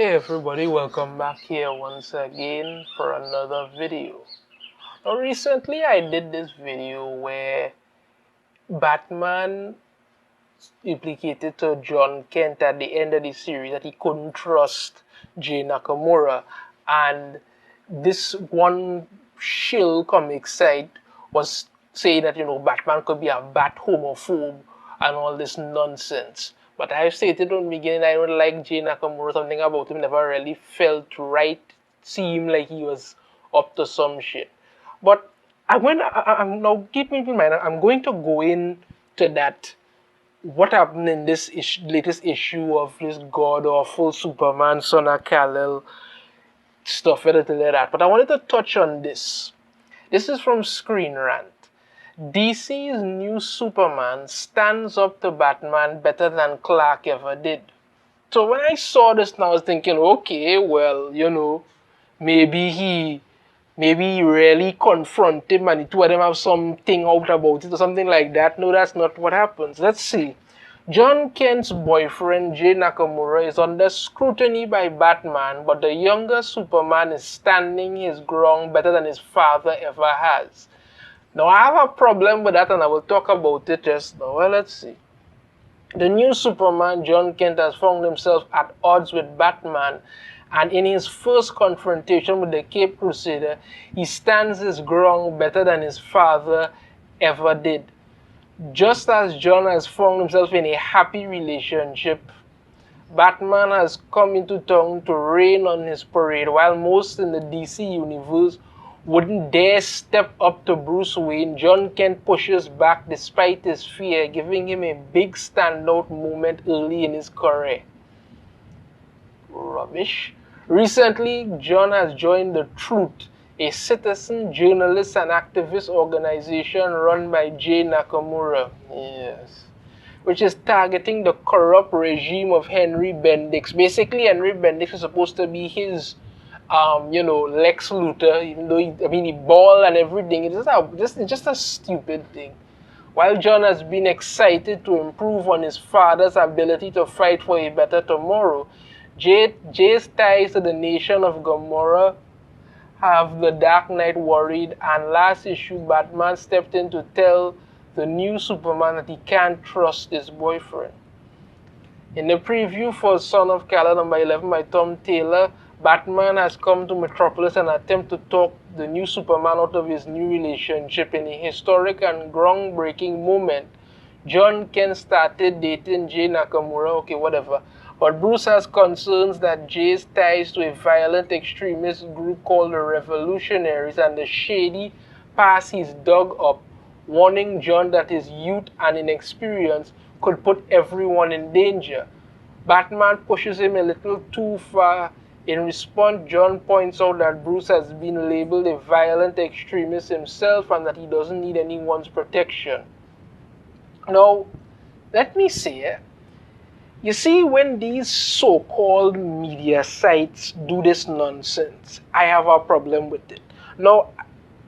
Hey everybody, welcome back here once again for another video. Now recently I did this video where Batman implicated to Jon Kent at the end of the series that he couldn't trust Jay Nakamura, and this one shill comic site was saying that Batman could be a bat homophobe and all this nonsense. But I stated from the beginning I don't like Jay Nakamura. Something about him never really felt right. Seemed like he was up to some shit. But I'm now keep in mind I'm going to go into that what happened in this latest issue of this god awful Superman Son of Kal-El stuff, everything like that. But I wanted to touch on this. This is from Screen Rant. DC's new Superman stands up to Batman better than Clark ever did. So when I saw this now, I was thinking, okay, well, maybe he really confront him and the two of them have something out about it or something like that. No, that's not what happens. Let's see. Jon Kent's boyfriend, Jay Nakamura, is under scrutiny by Batman, but the younger Superman is standing his ground better than his father ever has. Now, I have a problem with that, and I will talk about it just now. Well, let's see. The new Superman, Jon Kent, has found himself at odds with Batman, and in his first confrontation with the Cape Crusader, he stands his ground better than his father ever did. Just as Jon has found himself in a happy relationship, Batman has come into town to rain on his parade, while most in the DC universe wouldn't dare step up to Bruce Wayne. Jon Kent pushes back despite his fear, giving him a big standout moment early in his career. Rubbish. Recently, Jon has joined The Truth, a citizen, journalist, and activist organization run by Jay Nakamura. Yes. Which is targeting the corrupt regime of Henry Bendix. Basically, Henry Bendix is supposed to be his, Lex Luthor, even though he bald and everything. It's just a stupid thing. While Jon has been excited to improve on his father's ability to fight for a better tomorrow, Jay's ties to the nation of Gomorrah have the Dark Knight worried, and last issue Batman stepped in to tell the new Superman that he can't trust his boyfriend. In the preview for Son of Kal-El number 11 by Tom Taylor, Batman has come to Metropolis and attempt to talk the new Superman out of his new relationship. In a historic and groundbreaking moment, Jon Kent started dating Jay Nakamura, okay, whatever. But Bruce has concerns that Jay's ties to a violent extremist group called the Revolutionaries and the shady past he's dug up, warning Jon that his youth and inexperience could put everyone in danger. Batman pushes him a little too far. In response, Jon points out that Bruce has been labeled a violent extremist himself and that he doesn't need anyone's protection. Now, let me say, you see, when these so-called media sites do this nonsense, I have a problem with it. Now,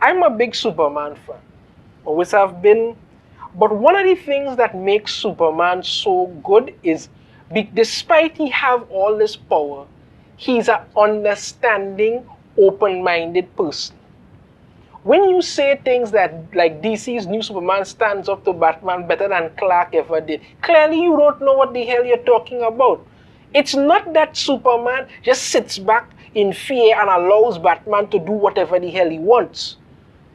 I'm a big Superman fan, always have been, but one of the things that makes Superman so good is, despite he have all this power, he's an understanding, open-minded person. When you say things that, like DC's new Superman stands up to Batman better than Clark ever did, clearly you don't know what the hell you're talking about. It's not that Superman just sits back in fear and allows Batman to do whatever the hell he wants.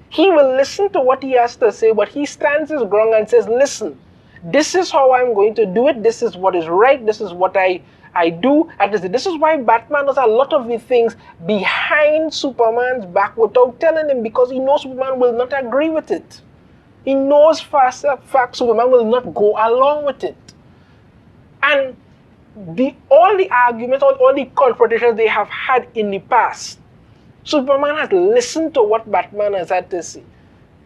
He will listen to what he has to say, but he stands his ground and says, listen, this is how I'm going to do it, this is what is right, this is what I do, and this is why Batman does a lot of the things behind Superman's back without telling him, because he knows Superman will not agree with it. He knows for a fact Superman will not go along with it. And all the arguments, all the confrontations they have had in the past, Superman has listened to what Batman has had to say.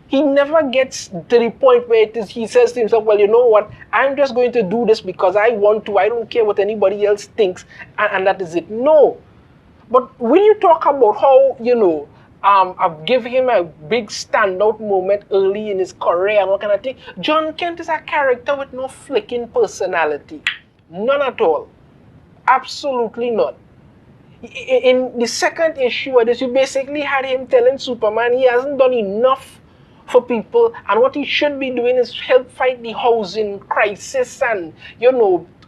He never gets to the point where he says to himself, well, you know what, I'm just going to do this because I want to. I don't care what anybody else thinks, and that is it. No. But when you talk about how, I've given him a big standout moment early in his career and all kind of thing, Jon Kent is a character with no flicking personality. None at all. Absolutely none. In the second issue of this, you basically had him telling Superman he hasn't done enough for people, and what he should be doing is help fight the housing crisis and,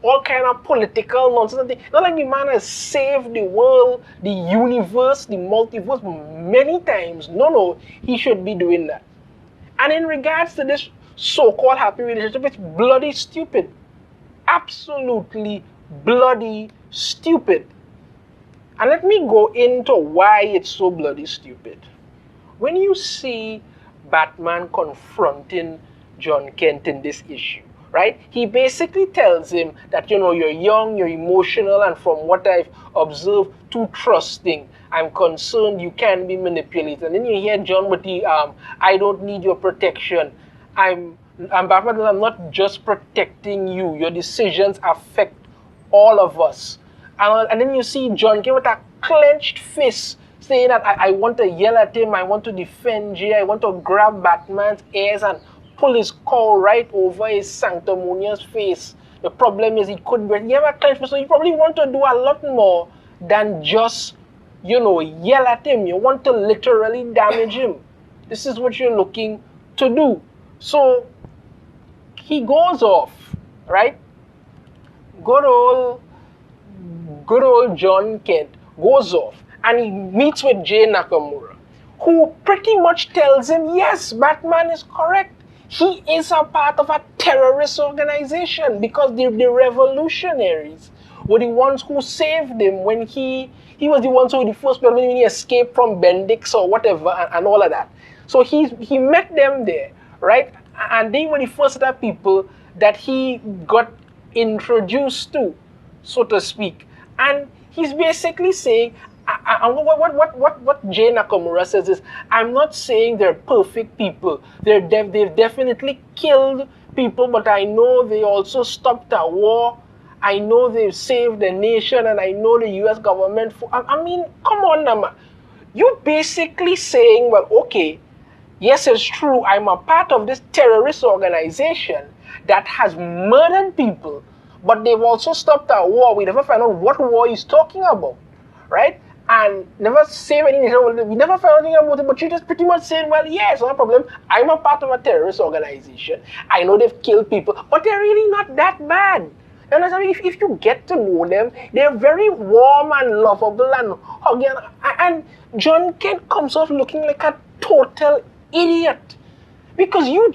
all kind of political nonsense. Not like the man has saved the world, the universe, the multiverse many times. No, he should be doing that. And in regards to this so-called happy relationship, it's bloody stupid. Absolutely bloody stupid. And let me go into why it's so bloody stupid. When you see Batman confronting Jon Kent in this issue, right? He basically tells him that, you're young, you're emotional, and from what I've observed, too trusting. I'm concerned you can be manipulated. And then you hear John with the, I don't need your protection. I'm Batman, I'm not just protecting you. Your decisions affect all of us. And then you see Jon Kent with a clenched fist saying that I want to yell at him, I want to defend Jay, I want to grab Batman's ears and pull his cowl right over his sanctimonious face. The problem is he have a clenched fist, so you probably want to do a lot more than just, yell at him. You want to literally damage him. This is what you're looking to do. So he goes off, right? Good old Jon Kent goes off and he meets with Jay Nakamura, who pretty much tells him, yes, Batman is correct. He is a part of a terrorist organization because the revolutionaries were the ones who saved him when he was the ones who were the first person when he escaped from Bendix or whatever and all of that. So he met them there, right? And they were the first set of people that he got introduced to, so to speak. And he's basically saying, what Jay Nakamura says is, I'm not saying they're perfect people. They've definitely killed people, but I know they also stopped a war. I know they've saved the nation, and I know the U.S. government. I mean, come on, Nama. You're basically saying, well, okay, yes, it's true, I'm a part of this terrorist organization that has murdered people, but they've also stopped a war. We never find out what war he's talking about, right? And never say anything. We never found anything about it, but you just pretty much saying, well, yes, no problem. I'm a part of a terrorist organization. I know they've killed people, but they're really not that bad. You understand? If you get to know them, they're very warm and lovable and hugging. And Jon Kent comes off looking like a total idiot because your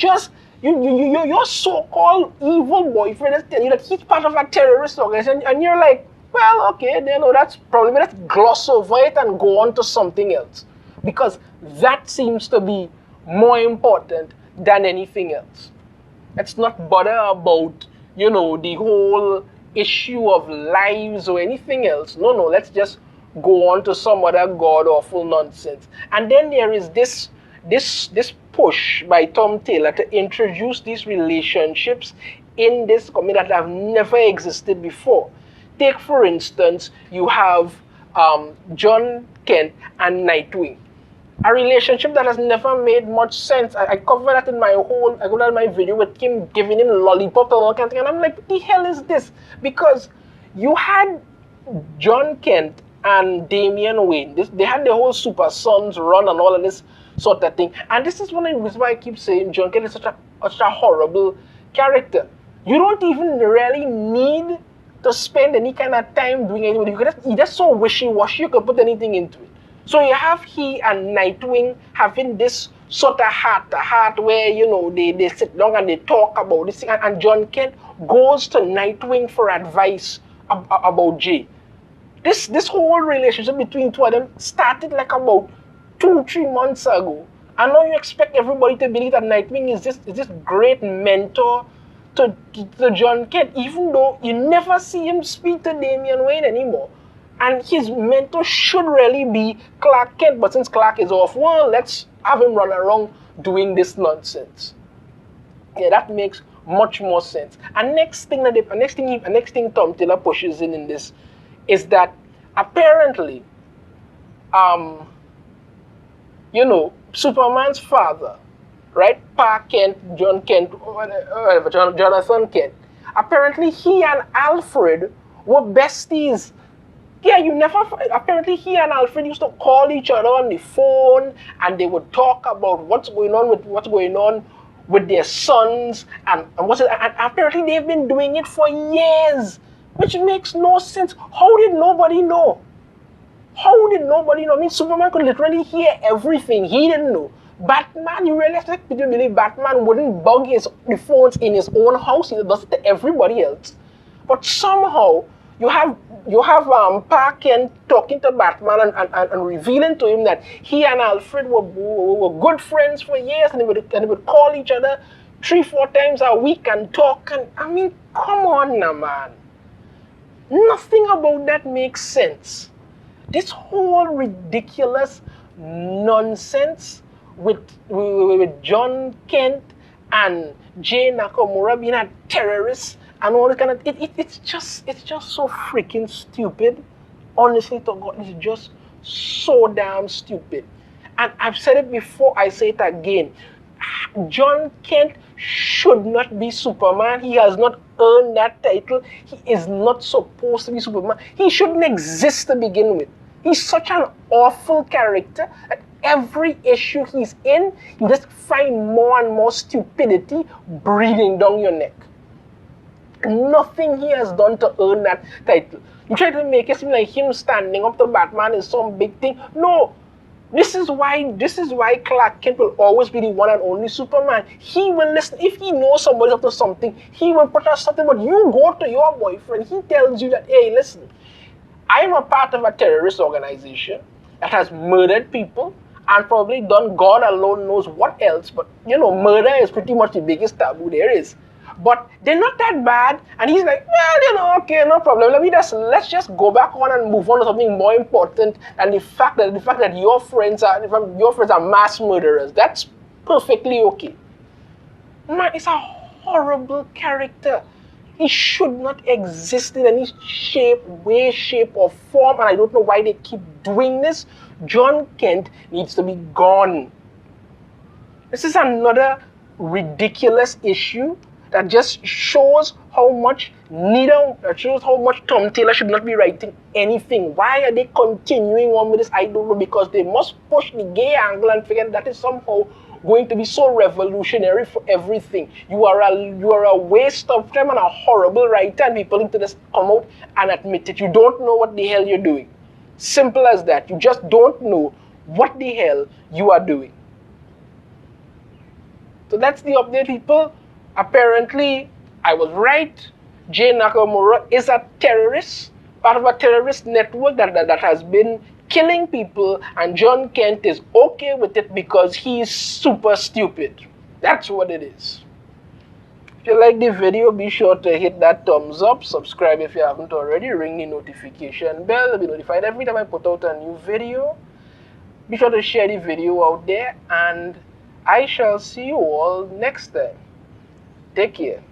so-called evil boyfriend is telling you that he's part of a terrorist organization, and you're like, well, okay, that's probably, let's gloss over it and go on to something else, because that seems to be more important than anything else. Let's not bother about, the whole issue of lives or anything else. No, let's just go on to some other god-awful nonsense. And then there is this push by Tom Taylor to introduce these relationships in this community that have never existed before. Take, for instance, you have Jon Kent and Nightwing, a relationship that has never made much sense. I covered that in my video with him giving him lollipop and all kinds of things, and I'm like, what the hell is this? Because you had Jon Kent and Damian Wayne. They had the whole Super Sons run and all of this sort of thing. And this is one of the reasons why I keep saying Jon Kent is such a horrible character. You don't even really need to spend any kind of time doing anything. He's just so wishy-washy, you could put anything into it. So you have he and Nightwing having this sort of heart-to-heart where, they sit down and they talk about this thing. And Jon Kent goes to Nightwing for advice about Jay. This whole relationship between two of them started like about 2-3 months ago. And now you expect everybody to believe that Nightwing is this great mentor to Jon Kent, even though you never see him speak to Damian Wayne anymore. And his mentor should really be Clark Kent, but since Clark is off, well, let's have him run around doing this nonsense. Yeah, that makes much more sense. And next thing Tom Taylor pushes in this is that apparently, Superman's father, right, Pa Kent, Jon Kent, Jonathan Kent, apparently he and Alfred were besties Yeah, you never. Apparently, he and Alfred used to call each other on the phone, and they would talk about what's going on with their sons, and what's it. And apparently, they've been doing it for years, which makes no sense. How did nobody know? How did nobody know? I mean, Superman could literally hear everything. He didn't know. Batman, you really expect people to believe Batman wouldn't bug the phones in his own house. He does it to everybody else. But somehow you have Park Kent talking to Batman and revealing to him that he and Alfred were good friends for years, and they would call each other 3-4 times a week and talk. And I mean, come on now, man. Nothing about that makes sense. This whole ridiculous nonsense with Jon Kent and Jay Nakamura being a terrorist and all that kind of it's just so freaking stupid. Honestly to God, it's just so damn stupid. And I've said it before, I say it again. Jon Kent should not be Superman. He has not earned that title. He is not supposed to be Superman. He shouldn't exist to begin with. He's such an awful character that every issue he's in, you just find more and more stupidity breathing down your neck. Nothing he has done to earn that title. You try to make it seem like him standing up to Batman is some big thing. No. This is why Clark Kent will always be the one and only Superman. He will listen. If he knows somebody's up to something, he will put out something. But you go to your boyfriend, he tells you that, hey, listen, I'm a part of a terrorist organization that has murdered people and probably done God alone knows what else. But, murder is pretty much the biggest taboo there is. But they're not that bad. And he's like, well, okay, no problem. Let's just go back on and move on to something more important than the fact that your friends are mass murderers. That's perfectly okay. Man, it's a horrible character. He should not exist in any way, shape, or form. And I don't know why they keep doing this. Jon Kent needs to be gone. This is another ridiculous issue that just shows how much Tom Taylor should not be writing anything. Why are they continuing on with this? I don't know, because they must push the gay angle and figure that is somehow going to be so revolutionary for everything. You are a waste of time and a horrible writer, and people need to just come out and admit it. You don't know what the hell you're doing. Simple as that. You just don't know what the hell you are doing. So that's the update, people. Apparently, I was right. Jay Nakamura is a terrorist, part of a terrorist network that has been killing people, and Jon Kent is okay with it because he's super stupid. That's what it is. If you like the video, be sure to hit that thumbs up, subscribe if you haven't already, ring the notification bell to be notified every time I put out a new video. Be sure to share the video out there, and I shall see you all next time. Take care.